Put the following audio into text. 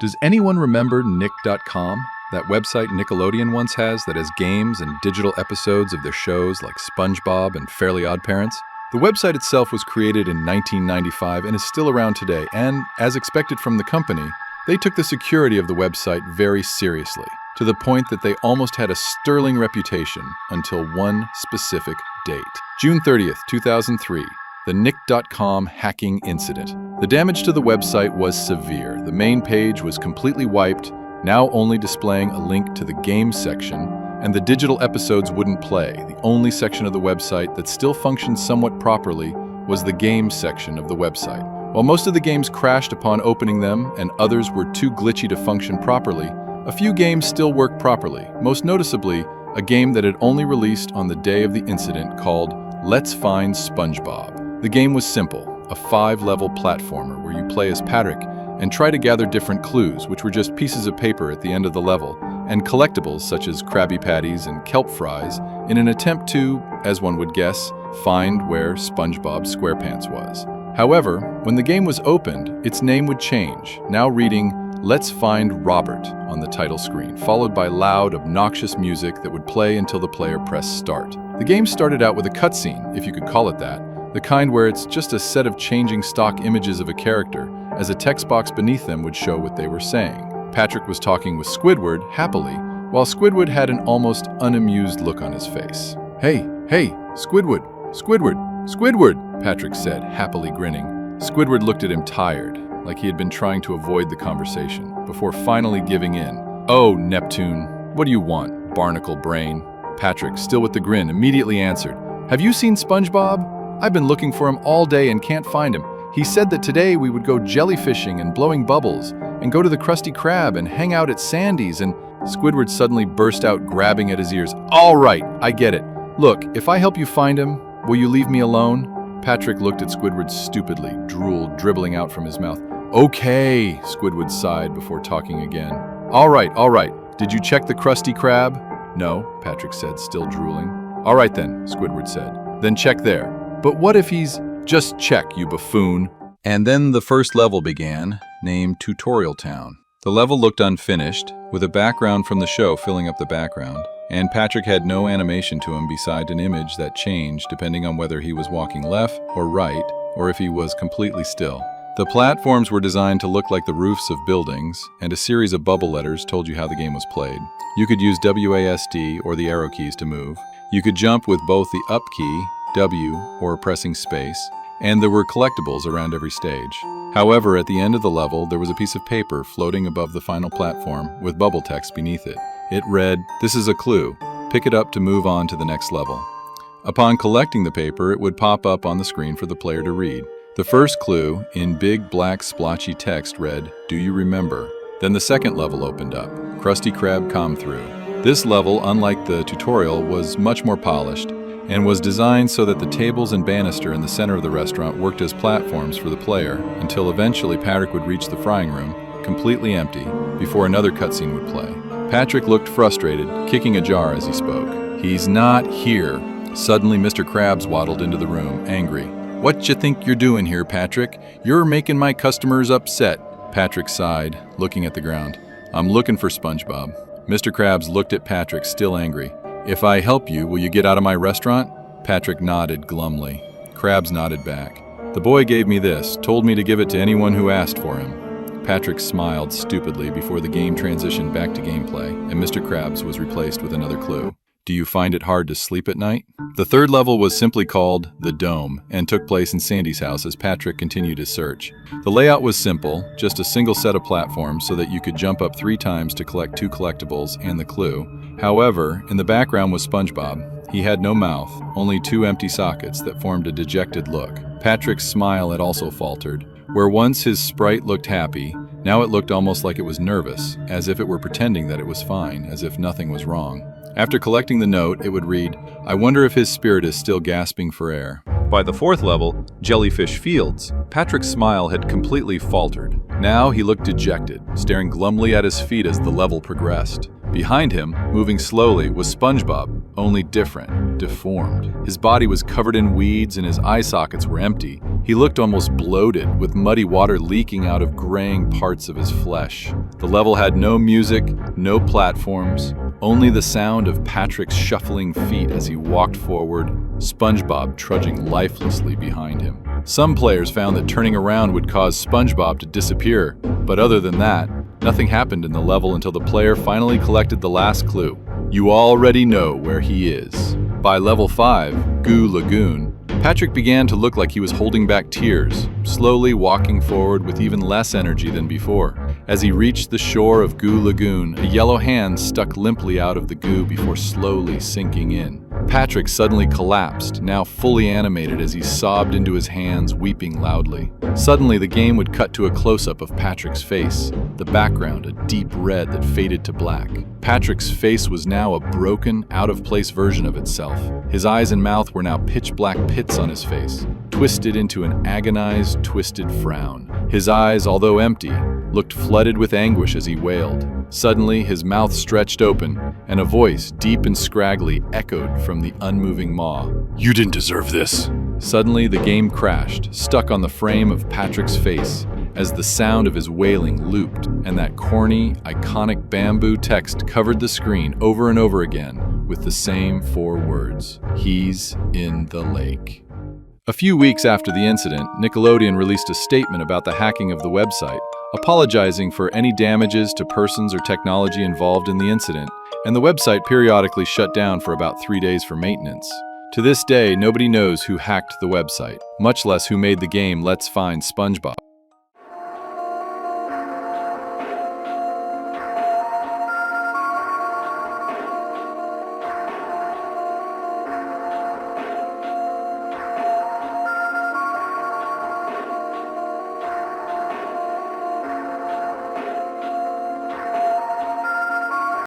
Does anyone remember Nick.com? That website Nickelodeon once has that has games and digital episodes of their shows like Spongebob and Fairly OddParents? The website itself was created in 1995 and is still around today, and, as expected from the company, they took the security of the website very seriously, to the point that they almost had a sterling reputation until one specific date. June 30th, 2003, the Nick.com hacking incident. The damage to the website was severe. The main page was completely wiped, now only displaying a link to the games section, and the digital episodes wouldn't play. The only section of the website that still functioned somewhat properly was the games section of the website. While most of the games crashed upon opening them and others were too glitchy to function properly, a few games still worked properly, most noticeably a game that had only released on the day of the incident called Let's Find SpongeBob. The game was simple, a 5-level platformer where you play as Patrick and try to gather different clues, which were just pieces of paper at the end of the level, and collectibles such as Krabby Patties and kelp fries in an attempt to, as one would guess, find where SpongeBob SquarePants was. However, when the game was opened, its name would change, now reading Let's Find Robert on the title screen, followed by loud, obnoxious music that would play until the player pressed start. The game started out with a cutscene, if you could call it that, the kind where it's just a set of changing stock images of a character, as a text box beneath them would show what they were saying. Patrick was talking with Squidward happily, while Squidward had an almost unamused look on his face. Hey, Squidward, Squidward, Patrick said, happily grinning. Squidward looked at him tired, like he had been trying to avoid the conversation, before finally giving in. Oh, Neptune, what do you want, barnacle brain? Patrick, still with the grin, immediately answered, Have you seen SpongeBob? I've been looking for him all day and can't find him. He said that today we would go jellyfishing and blowing bubbles, and go to the Krusty Krab and hang out at Sandy's, and Squidward suddenly burst out, grabbing at his ears. All right, I get it. Look, if I help you find him, will you leave me alone? Patrick looked at Squidward stupidly, drool dribbling out from his mouth. Okay, Squidward sighed before talking again. All right. Did you check the Krusty Krab? No, Patrick said, still drooling. All right then, Squidward said. Then check there. But what if he's... Just check, you buffoon. And then the first level began, named Tutorial Town. The level looked unfinished, with a background from the show filling up the background, and Patrick had no animation to him beside an image that changed depending on whether he was walking left or right, or if he was completely still. The platforms were designed to look like the roofs of buildings, and a series of bubble letters told you how the game was played. You could use WASD or the arrow keys to move. You could jump with both the up key, W, or pressing space, and there were collectibles around every stage. However, at the end of the level, there was a piece of paper floating above the final platform with bubble text beneath it. It read, This is a clue. Pick it up to move on to the next level. Upon collecting the paper, it would pop up on the screen for the player to read. The first clue, in big black splotchy text, read, Do you remember? Then the second level opened up, Krusty Krab Come Through. This level, unlike the tutorial, was much more polished, and was designed so that the tables and banister in the center of the restaurant worked as platforms for the player, until eventually Patrick would reach the frying room, completely empty, before another cutscene would play. Patrick looked frustrated, kicking a jar as he spoke. He's not here. Suddenly Mr. Krabs waddled into the room, angry. What you think you're doing here, Patrick? You're making my customers upset. Patrick sighed, looking at the ground. I'm looking for SpongeBob. Mr. Krabs looked at Patrick, still angry. If I help you, will you get out of my restaurant? Patrick nodded glumly. Krabs nodded back. The boy gave me this, told me to give it to anyone who asked for him. Patrick smiled stupidly before the game transitioned back to gameplay, and Mr. Krabs was replaced with another clue. Do you find it hard to sleep at night? The third level was simply called The Dome and took place in Sandy's house as Patrick continued his search. The layout was simple, just a single set of platforms so that you could jump up 3 times to collect 2 collectibles and the clue. However, in the background was SpongeBob. He had no mouth, only 2 empty sockets that formed a dejected look. Patrick's smile had also faltered. Where once his sprite looked happy, now it looked almost like it was nervous, as if it were pretending that it was fine, as if nothing was wrong. After collecting the note, it would read, I wonder if his spirit is still gasping for air. By the 4th level, Jellyfish Fields, Patrick's smile had completely faltered. Now he looked dejected, staring glumly at his feet as the level progressed. Behind him, moving slowly, was Spongebob, only different, deformed. His body was covered in weeds and his eye sockets were empty. He looked almost bloated, with muddy water leaking out of graying parts of his flesh. The level had no music, no platforms, only the sound of Patrick's shuffling feet as he walked forward, SpongeBob trudging lifelessly behind him. Some players found that turning around would cause SpongeBob to disappear, but other than that, nothing happened in the level until the player finally collected the last clue. You already know where he is. By level 5, Goo Lagoon, Patrick began to look like he was holding back tears, slowly walking forward with even less energy than before. As he reached the shore of Goo Lagoon, a yellow hand stuck limply out of the goo before slowly sinking in. Patrick suddenly collapsed, now fully animated as he sobbed into his hands, weeping loudly. Suddenly, the game would cut to a close-up of Patrick's face, the background a deep red that faded to black. Patrick's face was now a broken, out-of-place version of itself. His eyes and mouth were now pitch-black pits on his face, twisted into an agonized, twisted frown. His eyes, although empty, looked flooded with anguish as he wailed. Suddenly, his mouth stretched open, and a voice, deep and scraggly, echoed from the unmoving maw. "You didn't deserve this!" Suddenly, the game crashed, stuck on the frame of Patrick's face, as the sound of his wailing looped, and that corny, iconic bamboo text covered the screen over and over again with the same 4 words: "He's in the lake." A few weeks after the incident, Nickelodeon released a statement about the hacking of the website, apologizing for any damages to persons or technology involved in the incident, and the website periodically shut down for about 3 days for maintenance. To this day, nobody knows who hacked the website, much less who made the game Let's Find SpongeBob.